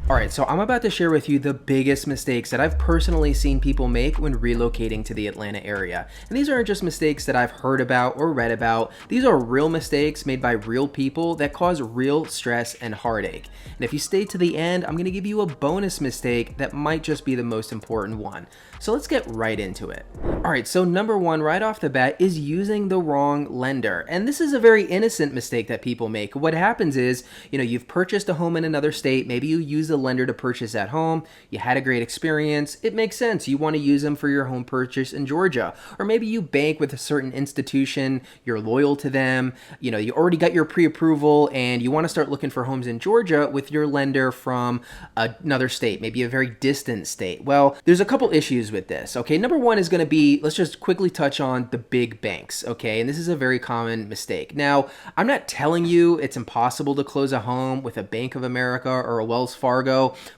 All right, so I'm about to share with you the biggest mistakes that I've personally seen people make when relocating to the Atlanta area. And these aren't just mistakes that I've heard about or read about. These are real mistakes made by real people that cause real stress and heartache. And if you stay to the end, I'm gonna give you a bonus mistake that might just be the most important one. So let's get right into it. All right, so number one, right off the bat, is using the wrong lender. And this is a very innocent mistake that people make. What happens is, you've purchased a home in another state, maybe you use a lender to purchase at home, you had a great experience, it makes sense, you want to use them for your home purchase in Georgia. Or maybe you bank with a certain institution, you're loyal to them, you already got your pre-approval and you want to start looking for homes in Georgia with your lender from another state, maybe a very distant state. Well, there's a couple issues with this, okay? Number one is going to be, let's just quickly touch on the big banks, okay? And this is a very common mistake. Now, I'm not telling you it's impossible to close a home with a Bank of America or a Wells Fargo,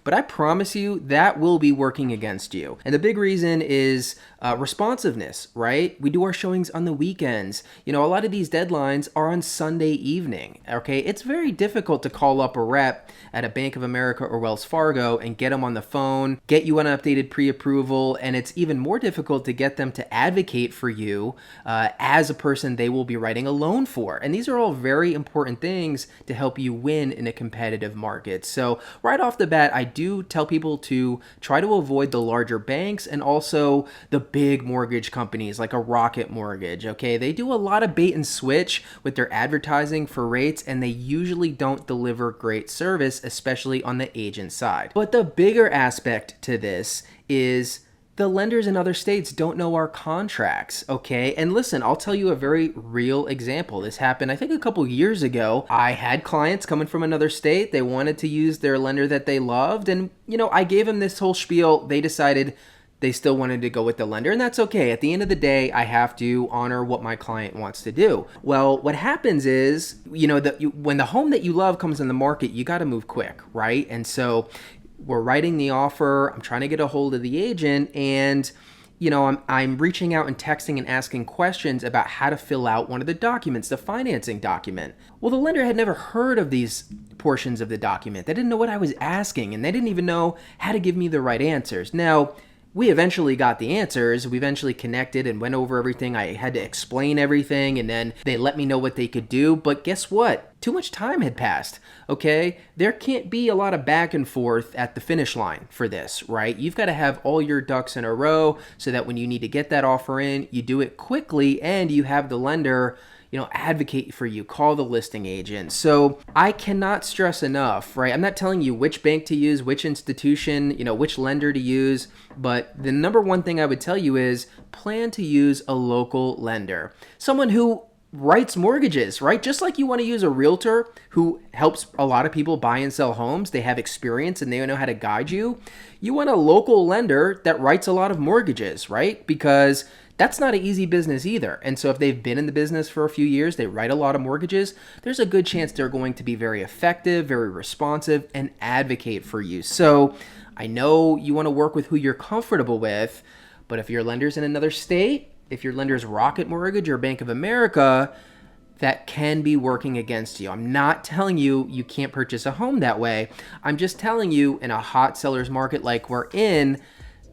but I promise you that will be working against you. And the big reason is responsiveness, right? We do our showings on the weekends. A lot of these deadlines are on Sunday evening, okay? It's very difficult to call up a rep at a Bank of America or Wells Fargo and get them on the phone, get you an updated pre-approval, and it's even more difficult to get them to advocate for you as a person they will be writing a loan for. And these are all very important things to help you win in a competitive market. So right off the bat, I do tell people to try to avoid the larger banks and also the big mortgage companies like a Rocket Mortgage, okay? They do a lot of bait and switch with their advertising for rates, and they usually don't deliver great service, especially on the agent side. But the bigger aspect to this is the lenders in other states don't know our contracts, okay? And listen, I'll tell you a very real example. This happened, I think, a couple years ago. I had clients coming from another state. They wanted to use their lender that they loved, and, I gave them this whole spiel. They decided they still wanted to go with the lender, and that's okay. At the end of the day, I have to honor what my client wants to do. Well, what happens is, when the home that you love comes in the market, you got to move quick, right? And so we're writing the offer, I'm trying to get a hold of the agent, and I'm reaching out and texting and asking questions about how to fill out one of the documents, the financing document. Well, the lender had never heard of these portions of the document. They didn't know what I was asking, and they didn't even know how to give me the right answers. Now, we eventually got the answers. We eventually connected and went over everything. I had to explain everything, and then they let me know what they could do. But guess what? Too much time had passed, okay? There can't be a lot of back and forth at the finish line for this, right? You've got to have all your ducks in a row so that when you need to get that offer in, you do it quickly and you have the lender advocate for you, call the listing agent. So I cannot stress enough, right? I'm not telling you which bank to use, which institution, which lender to use, but the number one thing I would tell you is plan to use a local lender. Someone who writes mortgages, right? Just like you want to use a realtor who helps a lot of people buy and sell homes. They have experience and they know how to guide you. You want a local lender that writes a lot of mortgages, right? Because that's not an easy business either. And so if they've been in the business for a few years, they write a lot of mortgages, there's a good chance they're going to be very effective, very responsive, and advocate for you. So I know you want to work with who you're comfortable with, but if your lender's in another state, if your lender's Rocket Mortgage or Bank of America, that can be working against you. I'm not telling you you can't purchase a home that way. I'm just telling you, in a hot seller's market like we're in,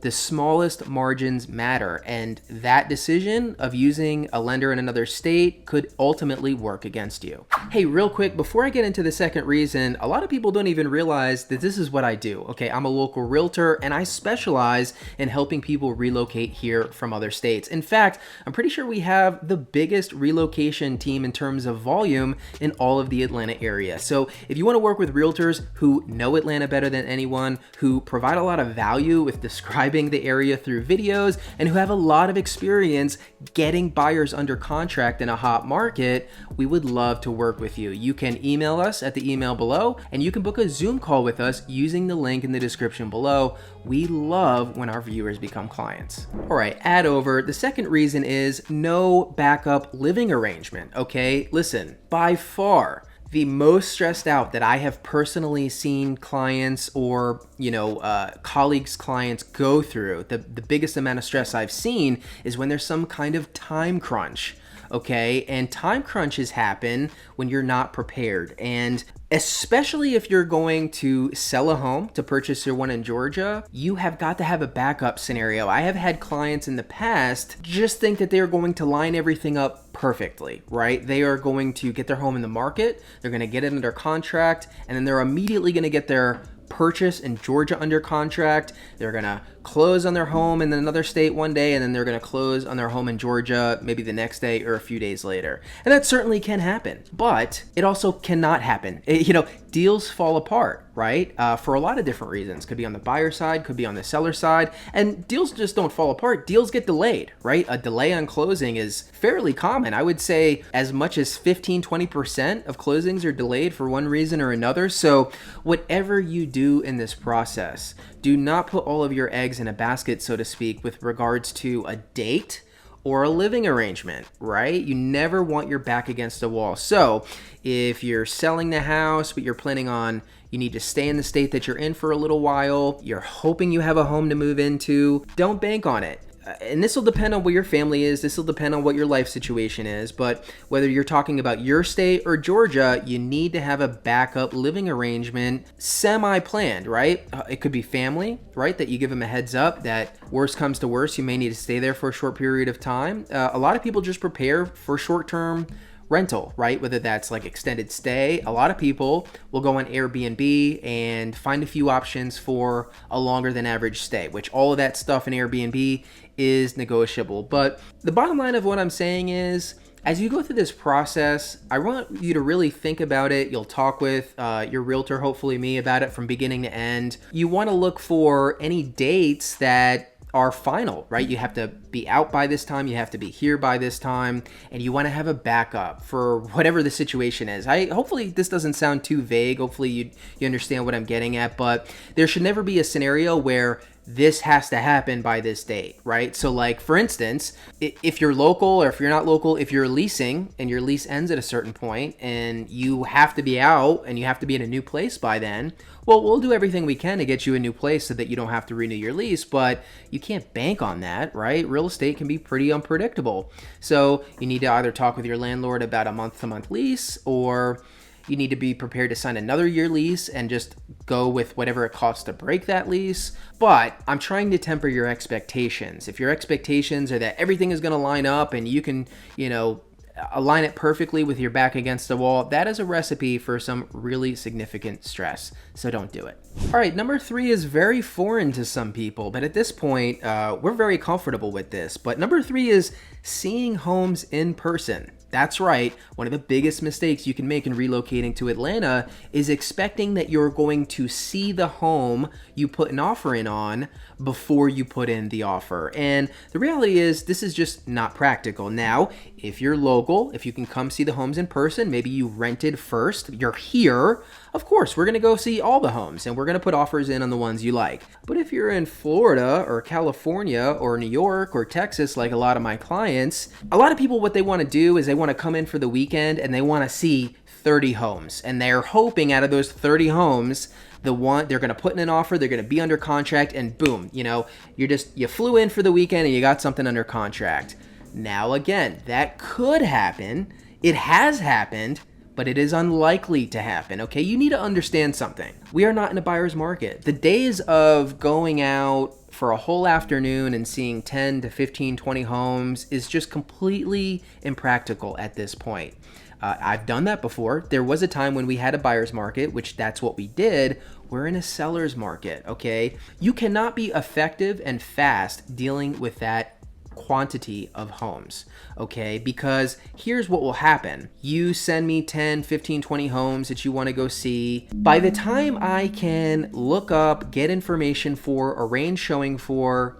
the smallest margins matter, and that decision of using a lender in another state could ultimately work against you. Hey, real quick, before I get into the second reason, a lot of people don't even realize that this is what I do. Okay, I'm a local realtor and I specialize in helping people relocate here from other states. In fact, I'm pretty sure we have the biggest relocation team in terms of volume in all of the Atlanta area. So if you want to work with realtors who know Atlanta better than anyone, who provide a lot of value with describing the area through videos, and who have a lot of experience getting buyers under contract in a hot market, we would love to work with you. You can email us at the email below, and you can book a Zoom call with us using the link in the description below. We love when our viewers become clients. All right, add over. The second reason is no backup living arrangement, okay? Listen, by far, the most stressed out that I have personally seen clients or, colleagues' clients go through, the biggest amount of stress I've seen is when there's some kind of time crunch. Okay, and time crunches happen when you're not prepared. And Especially if you're going to sell a home to purchase your one in Georgia, you have got to have a backup scenario. I have had clients in the past just think that they're going to line everything up perfectly, right? They are going to get their home in the market, they're going to get it under contract, and then they're immediately going to get their purchase in Georgia under contract. They're going to close on their home in another state one day, and then they're going to close on their home in Georgia maybe the next day or a few days later. And that certainly can happen, but it also cannot happen. Deals fall apart, right? For a lot of different reasons. Could be on the buyer side, could be on the seller side, and deals just don't fall apart. Deals get delayed, right? A delay on closing is fairly common. I would say as much as 15-20% of closings are delayed for one reason or another. So whatever you do in this process, do not put all of your eggs in a basket, so to speak, with regards to a date or a living arrangement, right? You never want your back against a wall. So if you're selling the house, but you're planning on, you need to stay in the state that you're in for a little while, you're hoping you have a home to move into, don't bank on it. And this will depend on where your family is. This will depend on what your life situation is. But whether you're talking about your state or Georgia, you need to have a backup living arrangement semi-planned, right? It could be family, right? That you give them a heads up that worst comes to worst, you may need to stay there for a short period of time. A lot of people just prepare for short-term rental, right? Whether that's like extended stay. A lot of people will go on Airbnb and find a few options for a longer than average stay, which all of that stuff in Airbnb is negotiable. But the bottom line of what I'm saying is, as you go through this process, I want you to really think about it. You'll talk with your realtor, hopefully me, about it from beginning to end. You want to look for any dates that are final, right? You have to be out by this time, you have to be here by this time, and you want to have a backup for whatever the situation is. Hopefully this doesn't sound too vague. Hopefully you understand what I'm getting at, but there should never be a scenario where this has to happen by this date, right? So like, for instance, if you're local or if you're not local, if you're leasing and your lease ends at a certain point and you have to be out and you have to be in a new place by then, well, we'll do everything we can to get you a new place so that you don't have to renew your lease, but you can't bank on that, right? Real estate can be pretty unpredictable. So you need to either talk with your landlord about a month-to-month lease, or you need to be prepared to sign another year lease and just go with whatever it costs to break that lease. But I'm trying to temper your expectations. If your expectations are that everything is going to line up and you can, align it perfectly with your back against the wall, that is a recipe for some really significant stress. So don't do it. All right, number 3 is very foreign to some people, but at this point, we're very comfortable with this. But number 3 is seeing homes in person. That's right. One of the biggest mistakes you can make in relocating to Atlanta is expecting that you're going to see the home you put an offer in on before you put in the offer. And the reality is this is just not practical. Now, if you're local, if you can come see the homes in person, maybe you rented first, you're here, of course, we're going to go see all the homes and we're going to put offers in on the ones you like. But if you're in Florida or California or New York or Texas, like a lot of my clients, a lot of people, what they want to do is they want to come in for the weekend and they want to see 30 homes. And they're hoping out of those 30 homes, they're going to put in an offer, they're going to be under contract, and boom, you flew in for the weekend and you got something under contract. Now, again, that could happen. It has happened, but it is unlikely to happen, okay? You need to understand something. We are not in a buyer's market. The days of going out for a whole afternoon and seeing 10 to 15, 20 homes is just completely impractical at this point. I've done that before. There was a time when we had a buyer's market, which that's what we did. We're in a seller's market, okay? You cannot be effective and fast dealing with that quantity of homes, okay? Because here's what will happen. You send me 10, 15, 20 homes that you want to go see. By the time I can look up, get information for, arrange showing for,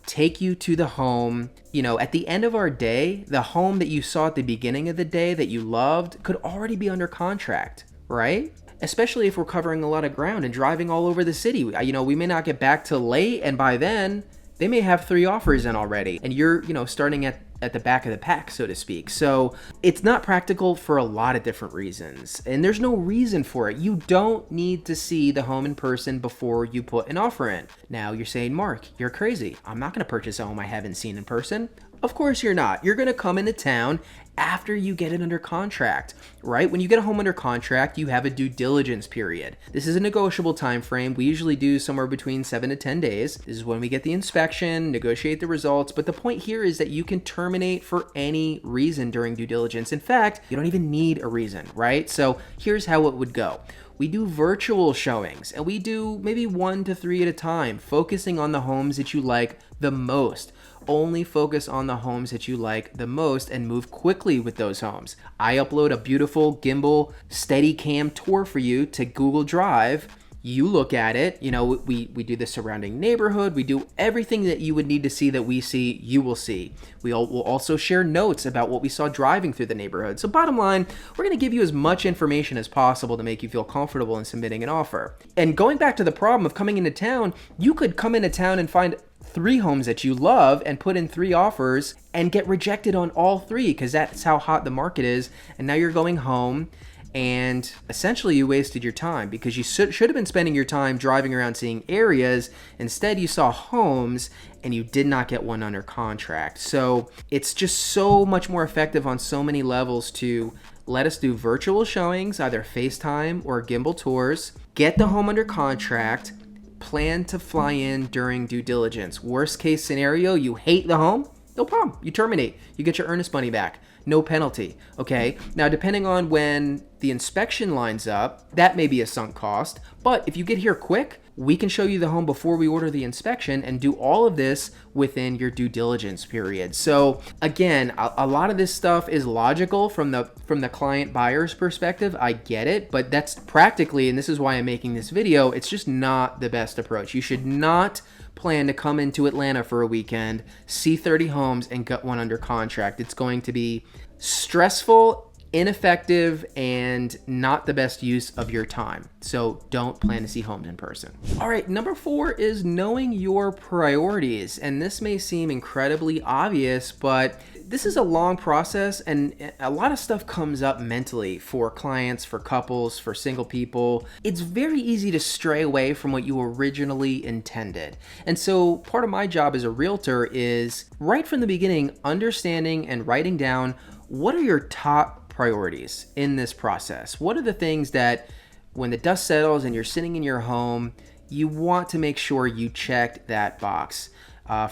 take you to the home, at the end of our day, the home that you saw at the beginning of the day that you loved could already be under contract, right? Especially if we're covering a lot of ground and driving all over the city. We may not get back till late, and by then, they may have 3 offers in already, and you're, starting at the back of the pack, so to speak. So it's not practical for a lot of different reasons, and there's no reason for it. You don't need to see the home in person before you put an offer in. Now you're saying, Mark, you're crazy. I'm not going to purchase a home I haven't seen in person. Of course you're not. You're going to come into town after you get it under contract, right? When you get a home under contract, you have a due diligence period. This is a negotiable time frame. We usually do somewhere between 7 to 10 days. This is when we get the inspection, negotiate the results. But the point here is that you can terminate for any reason during due diligence. In fact, you don't even need a reason, right? So here's how it would go. We do virtual showings, and we do maybe 1 to 3 at a time, focusing on the homes that you like the most. Only focus on the homes that you like the most and move quickly with those homes. I upload a beautiful gimbal Steadicam tour for you to Google Drive. You look at it, we do the surrounding neighborhood. We do everything that you would need to see that we see, you will see. Will also share notes about what we saw driving through the neighborhood. So bottom line, we're going to give you as much information as possible to make you feel comfortable in submitting an offer. And going back to the problem of coming into town, you could come into town and find 3 homes that you love and put in 3 offers and get rejected on all 3 because that's how hot the market is. And now you're going home and essentially you wasted your time because you should have been spending your time driving around seeing areas. Instead, you saw homes and you did not get one under contract. So it's just so much more effective on so many levels to let us do virtual showings, either FaceTime or gimbal tours, get the home under contract, plan to fly in during due diligence. Worst case scenario, you hate the home, no problem. You terminate. You get your earnest money back. No penalty. Okay. Now, depending on when the inspection lines up, that may be a sunk cost. But if you get here quick, we can show you the home before we order the inspection and do all of this within your due diligence period. So again, a lot of this stuff is logical from the client buyer's perspective. I get it, but that's practically, and this is why I'm making this video, it's just not the best approach. You should not plan to come into Atlanta for a weekend, see 30 homes, and get one under contract. It's going to be stressful, ineffective, and not the best use of your time. So don't plan to see homes in person. All right, number 4 is knowing your priorities. And this may seem incredibly obvious, but this is a long process and a lot of stuff comes up mentally for clients, for couples, for single people. It's very easy to stray away from what you originally intended. And so part of my job as a realtor is right from the beginning, understanding and writing down what are your top priorities in this process. What are the things that when the dust settles and you're sitting in your home, you want to make sure you checked that box?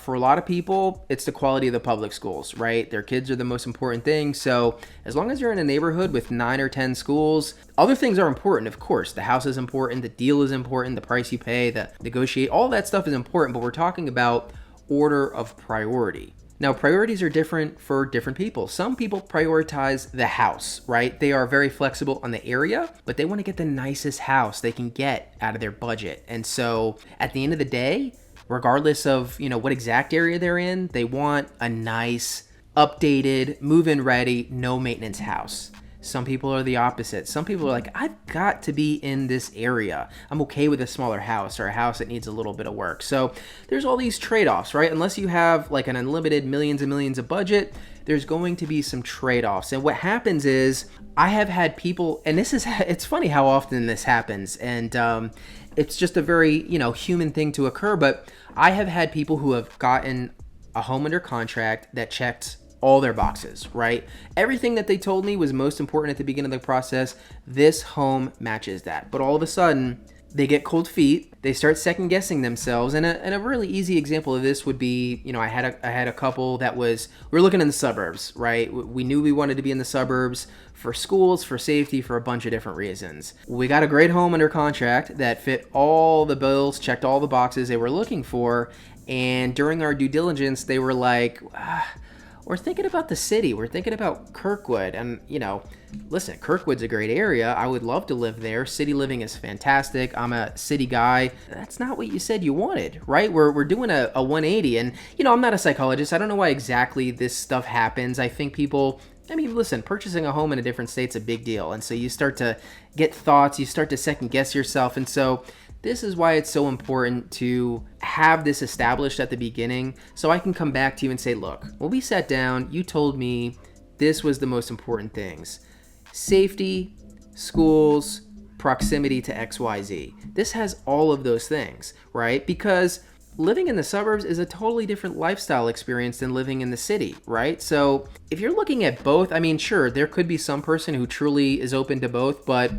For a lot of people, it's the quality of the public schools, right? Their kids are the most important thing. So as long as you're in a neighborhood with 9 or 10 schools, other things are important. Of course, the house is important, the deal is important, the price you pay, the negotiate, all that stuff is important, but we're talking about order of priority. Now, priorities are different for different people. Some people prioritize the house, right? They are very flexible on the area, but they want to get the nicest house they can get out of their budget. And so at the end of the day, regardless of, what exact area they're in, they want a nice, updated, move-in ready, no maintenance house. Some people are the opposite. Some people are like, I've got to be in this area. I'm okay with a smaller house or a house that needs a little bit of work. So there's all these trade-offs, right? Unless you have like an unlimited millions and millions of budget, there's going to be some trade-offs. And what happens is I have had people, and it's funny how often this happens. And it's just a very, human thing to occur. But I have had people who have gotten a home under contract that checked all their boxes, right? Everything that they told me was most important at the beginning of the process. This home matches that. But all of a sudden, they get cold feet. They start second guessing themselves. And a really easy example of this would be, I had a couple that we were looking in the suburbs, right? We knew we wanted to be in the suburbs for schools, for safety, for a bunch of different reasons. We got a great home under contract that fit all the bills, checked all the boxes they were looking for. And during our due diligence, they were like, we're thinking about the city. We're thinking about Kirkwood. And, listen, Kirkwood's a great area. I would love to live there. City living is fantastic. I'm a city guy. That's not what you said you wanted, right? We're doing a 180. And, I'm not a psychologist. I don't know why exactly this stuff happens. I think listen, purchasing a home in a different state's a big deal. And so you start to get thoughts. You start to second guess yourself. And so this is why it's so important to have this established at the beginning so I can come back to you and say, look, when we sat down, you told me this was the most important things. Safety, schools, proximity to XYZ. This has all of those things, right? Because living in the suburbs is a totally different lifestyle experience than living in the city, right? So if you're looking at both, I mean, sure, there could be some person who truly is open to both, but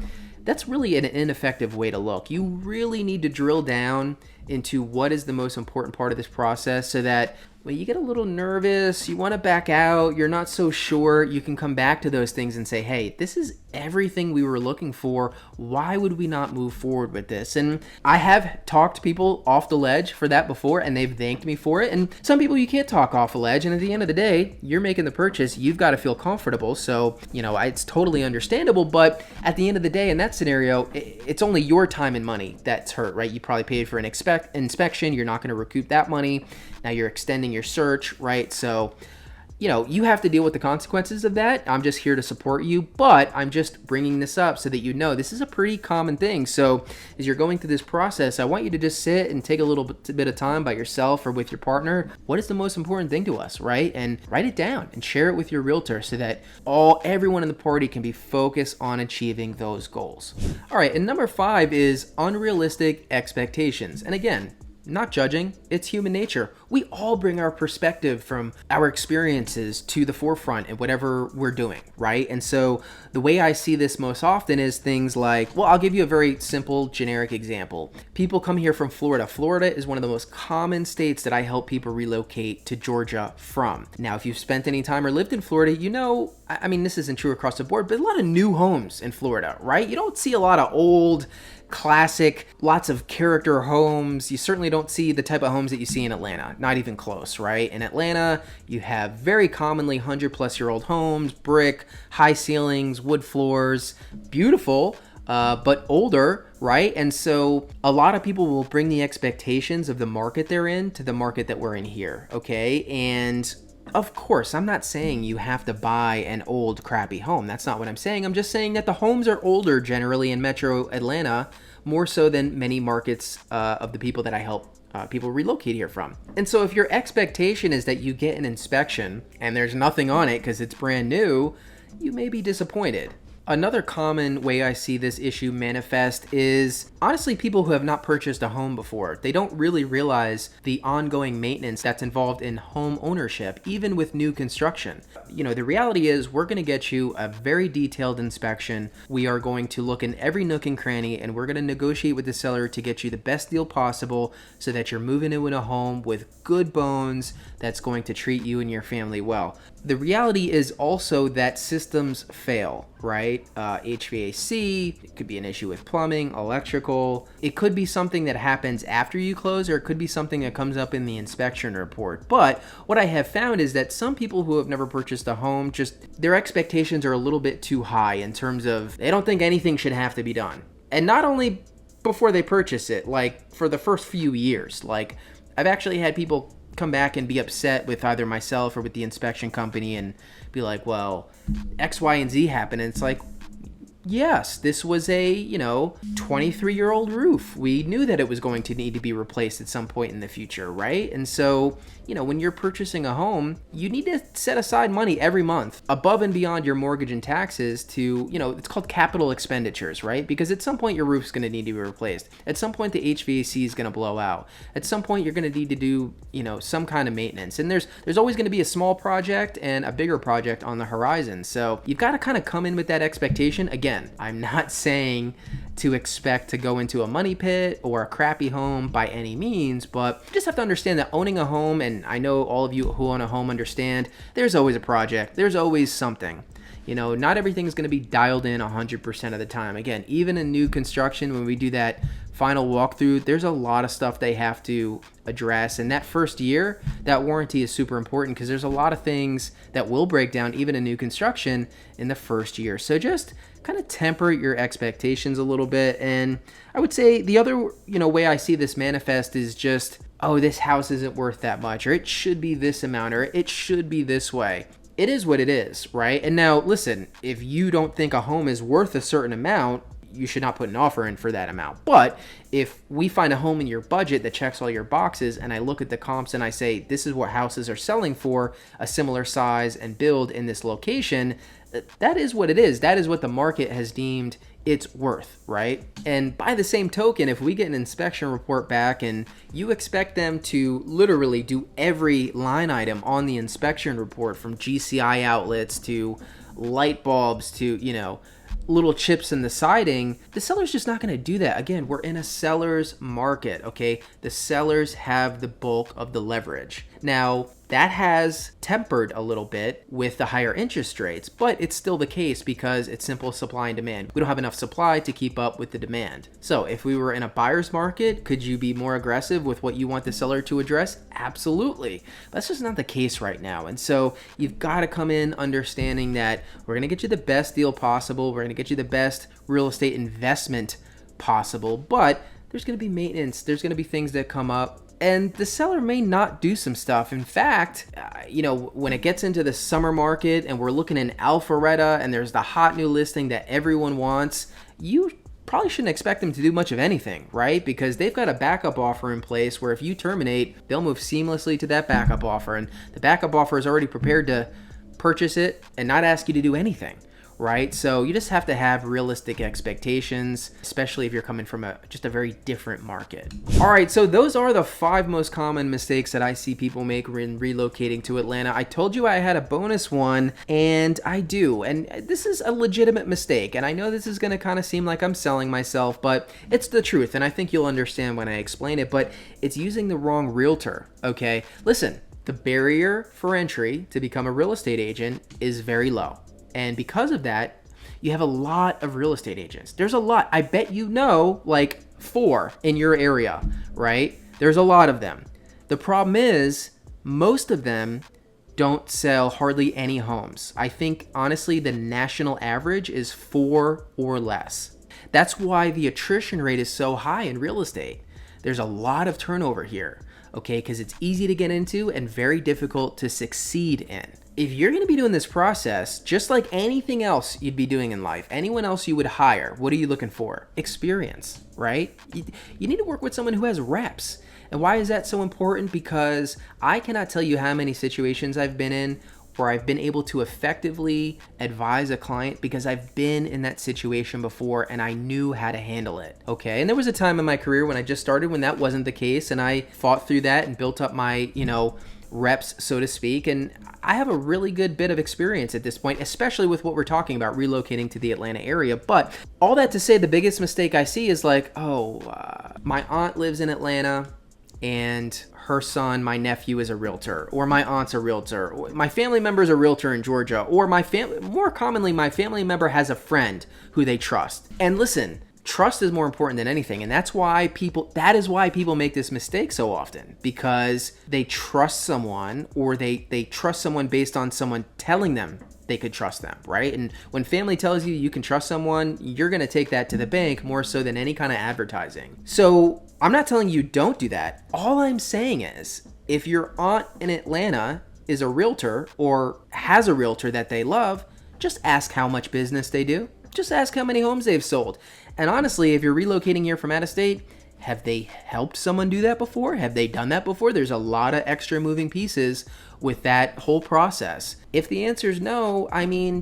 that's really an ineffective way to look. You really need to drill down into what is the most important part of this process so that when you get a little nervous, you want to back out, you're not so sure, you can come back to those things and say, hey, this is everything we were looking for. Why would we not move forward with this? And I have talked people off the ledge for that before, and they've thanked me for it. And some people you can't talk off the ledge. And at the end of the day, you're making the purchase. You've got to feel comfortable. So, it's totally understandable. But at the end of the day, in that scenario, it's only your time and money that's hurt, right? You probably paid for an inspection. You're not going to recoup that money. Now you're extending your search, right? So, you have to deal with the consequences of that. I'm just here to support you, but I'm just bringing this up so that this is a pretty common thing. So as you're going through this process, I want you to just sit and take a little bit of time by yourself or with your partner. What is the most important thing to us, right? And write it down and share it with your realtor so that everyone in the party can be focused on achieving those goals. All right, and number 5 is unrealistic expectations. And again, not judging, it's human nature. We all bring our perspective from our experiences to the forefront in whatever we're doing, right? And so the way I see this most often is things like, I'll give you a very simple, generic example. People come here from Florida. Florida is one of the most common states that I help people relocate to Georgia from. Now, if you've spent any time or lived in Florida, this isn't true across the board, but a lot of new homes in Florida, right? You don't see a lot of old, classic, lots of character homes. You certainly don't see the type of homes that you see in Atlanta, not even close, right? In Atlanta, you have very commonly 100-plus-year-old homes, brick, high ceilings, wood floors, beautiful, but older, right? And so a lot of people will bring the expectations of the market they're in to the market that we're in here, okay? And of course, I'm not saying you have to buy an old, crappy home. That's not what I'm saying. I'm just saying that the homes are older generally in Metro Atlanta, more so than many markets of the people that I help people relocate here from. And so if your expectation is that you get an inspection and there's nothing on it because it's brand new, you may be disappointed. Another common way I see this issue manifest is honestly people who have not purchased a home before. They don't really realize the ongoing maintenance that's involved in home ownership, even with new construction. The reality is we're going to get you a very detailed inspection. We are going to look in every nook and cranny, and we're going to negotiate with the seller to get you the best deal possible so that you're moving into a home with good bones that's going to treat you and your family well. The reality is also that systems fail, right? HVAC, it could be an issue with plumbing, electrical. It could be something that happens after you close, or it could be something that comes up in the inspection report. But what I have found is that some people who have never purchased a home, just their expectations are a little bit too high in terms of they don't think anything should have to be done. And not only before they purchase it, like for the first few years. Like I've actually had people come back and be upset with either myself or with the inspection company and be like, well, X, Y, and Z happened. And it's like, yes, this was a, 23-year-old roof. We knew that it was going to need to be replaced at some point in the future, right? And so, when you're purchasing a home, you need to set aside money every month above and beyond your mortgage and taxes to, it's called capital expenditures, right? Because at some point your roof's going to need to be replaced. At some point the HVAC is going to blow out. At some point you're going to need to do, some kind of maintenance. And there's always going to be a small project and a bigger project on the horizon. So you've got to kind of come in with that expectation. Again, I'm not saying to expect to go into a money pit or a crappy home by any means, but you just have to understand that owning a home, and I know all of you who own a home understand, there's always a project, there's always something. Not everything is going to be dialed in 100% of the time. Again, even in new construction, when we do that final walkthrough, there's a lot of stuff they have to address. And that first year, that warranty is super important because there's a lot of things that will break down even in new construction in the first year. So just kind of temper your expectations a little bit. And I would say the other, way I see this manifest is just, oh, this house isn't worth that much, or it should be this amount, or it should be this way. It is what it is, right? And now, listen, if you don't think a home is worth a certain amount, you should not put an offer in for that amount. But if we find a home in your budget that checks all your boxes, and I look at the comps and I say, this is what houses are selling for a similar size and build in this location, that is what it is. That is what the market has deemed it's worth, right? And by the same token, if we get an inspection report back and you expect them to literally do every line item on the inspection report, from GCI outlets to light bulbs to, little chips in the siding, the seller's just not going to do that. Again, we're in a seller's market, okay? The sellers have the bulk of the leverage. Now, that has tempered a little bit with the higher interest rates, but it's still the case because it's simple supply and demand. We don't have enough supply to keep up with the demand. So if we were in a buyer's market, could you be more aggressive with what you want the seller to address? Absolutely. That's just not the case right now. And so you've got to come in understanding that we're going to get you the best deal possible. We're going to get you the best real estate investment possible, but there's going to be maintenance. There's going to be things that come up. And the seller may not do some stuff. In fact, when it gets into the summer market and we're looking in Alpharetta and there's the hot new listing that everyone wants, you probably shouldn't expect them to do much of anything, right? Because they've got a backup offer in place where if you terminate, they'll move seamlessly to that backup offer. And the backup offer is already prepared to purchase it and not ask you to do anything. Right? So you just have to have realistic expectations, especially if you're coming from just a very different market. All right, so those are the 5 most common mistakes that I see people make when relocating to Atlanta. I told you I had a bonus one, and I do. And this is a legitimate mistake. And I know this is going to kind of seem like I'm selling myself, but it's the truth. And I think you'll understand when I explain it, but it's using the wrong realtor, okay? Listen, the barrier for entry to become a real estate agent is very low. And because of that, you have a lot of real estate agents. There's a lot. I bet like 4 in your area, right? There's a lot of them. The problem is most of them don't sell hardly any homes. I think, honestly, the national average is 4 or less. That's why the attrition rate is so high in real estate. There's a lot of turnover here, okay? Because it's easy to get into and very difficult to succeed in. If you're going to be doing this process, just like anything else you'd be doing in life, anyone else you would hire, what are you looking for? Experience, right? You need to work with someone who has reps. And why is that so important? Because I cannot tell you how many situations I've been in where I've been able to effectively advise a client because I've been in that situation before and I knew how to handle it, okay? And there was a time in my career when I just started when that wasn't the case, and I fought through that and built up my, reps, so to speak. And I have a really good bit of experience at this point, especially with what we're talking about, relocating to the Atlanta area. But all that to say, the biggest mistake I see is like, my aunt lives in Atlanta and her son, my nephew, is a realtor, or my aunt's a realtor, or my family member is a realtor in Georgia, or more commonly, my family member has a friend who they trust. And listen, trust is more important than anything. And that is why people make this mistake so often, because they trust someone, or they trust someone based on someone telling them they could trust them, right? And when family tells you you can trust someone, you're going to take that to the bank more so than any kind of advertising. So I'm not telling you don't do that. All I'm saying is, if your aunt in Atlanta is a realtor or has a realtor that they love, just ask how much business they do. Just ask how many homes they've sold. And honestly, if you're relocating here from out of state, have they helped someone do that before? Have they done that before? There's a lot of extra moving pieces with that whole process. If the answer is no,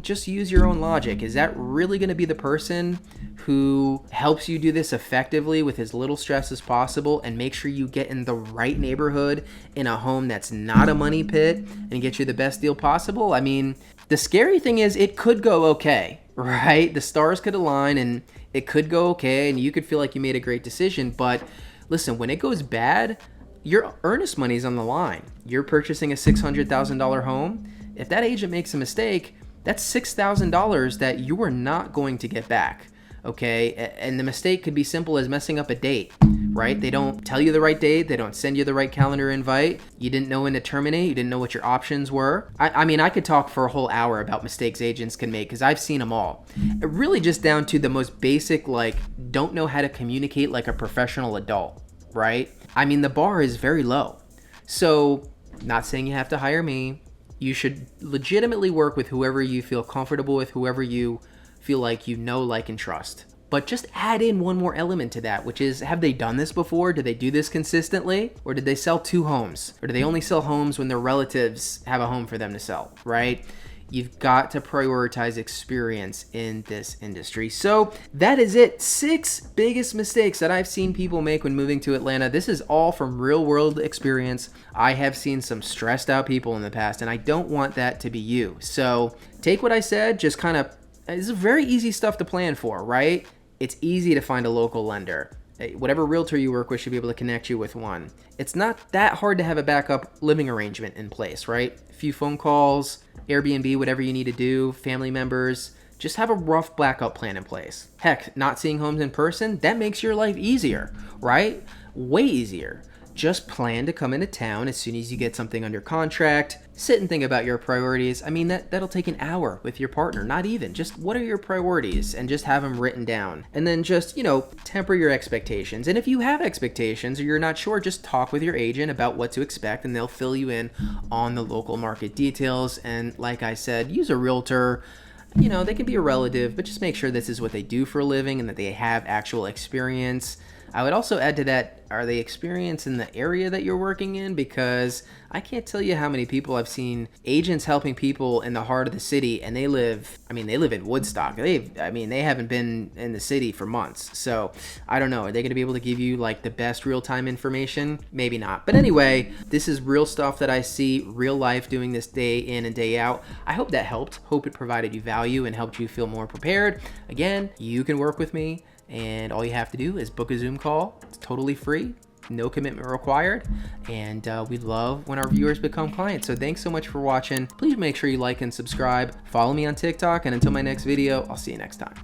just use your own logic. Is that really going to be the person who helps you do this effectively with as little stress as possible and make sure you get in the right neighborhood in a home that's not a money pit and get you the best deal possible? The scary thing is it could go okay, right? The stars could align and it could go okay and you could feel like you made a great decision. But listen, when it goes bad, your earnest money's on the line. You're purchasing a $600,000 home. If that agent makes a mistake, that's $6,000 that you are not going to get back, okay? And the mistake could be simple as messing up a date, right? They don't tell you the right date. They don't send you the right calendar invite. You didn't know when to terminate. You didn't know what your options were. I could talk for a whole hour about mistakes agents can make because I've seen them all. Really just down to the most basic, don't know how to communicate like a professional adult, right? The bar is very low. So, not saying you have to hire me. You should legitimately work with whoever you feel comfortable with, whoever you feel like like, and trust. But just add in one more element to that, which is, have they done this before? Did they do this consistently? Or did they sell 2 homes? Or do they only sell homes when their relatives have a home for them to sell, right? You've got to prioritize experience in this industry. So that is it. 6 biggest mistakes that I've seen people make when moving to Atlanta. This is all from real world experience. I have seen some stressed out people in the past, and I don't want that to be you. So take what I said, just kind of, it's very easy stuff to plan for, right? It's easy to find a local lender. Whatever realtor you work with should be able to connect you with one. It's not that hard to have a backup living arrangement in place, right? A few phone calls, Airbnb, whatever you need to do, family members, just have a rough backup plan in place. Heck, not seeing homes in person, that makes your life easier, right? Way easier. Just plan to come into town as soon as you get something under contract. Sit and think about your priorities. I mean, that'll take an hour with your partner, not even. Just what are your priorities, and just have them written down. And then just, temper your expectations. And if you have expectations or you're not sure, just talk with your agent about what to expect, and they'll fill you in on the local market details. And like I said, use a realtor. They can be a relative, but just make sure this is what they do for a living and that they have actual experience. I would also add to that, are they experienced in the area that you're working in? Because I can't tell you how many people I've seen agents helping people in the heart of the city, and they live in Woodstock. They haven't been in the city for months. So I don't know. Are they going to be able to give you like the best real-time information? Maybe not. But anyway, this is real stuff that I see, real life, doing this day in and day out. I hope that helped. Hope it provided you value and helped you feel more prepared. Again, you can work with me, and all you have to do is book a Zoom call. It's totally free, no commitment required, and we love when our viewers become clients. So thanks so much for watching. Please make sure you like and subscribe. Follow me on TikTok, and until my next video, I'll see you next time.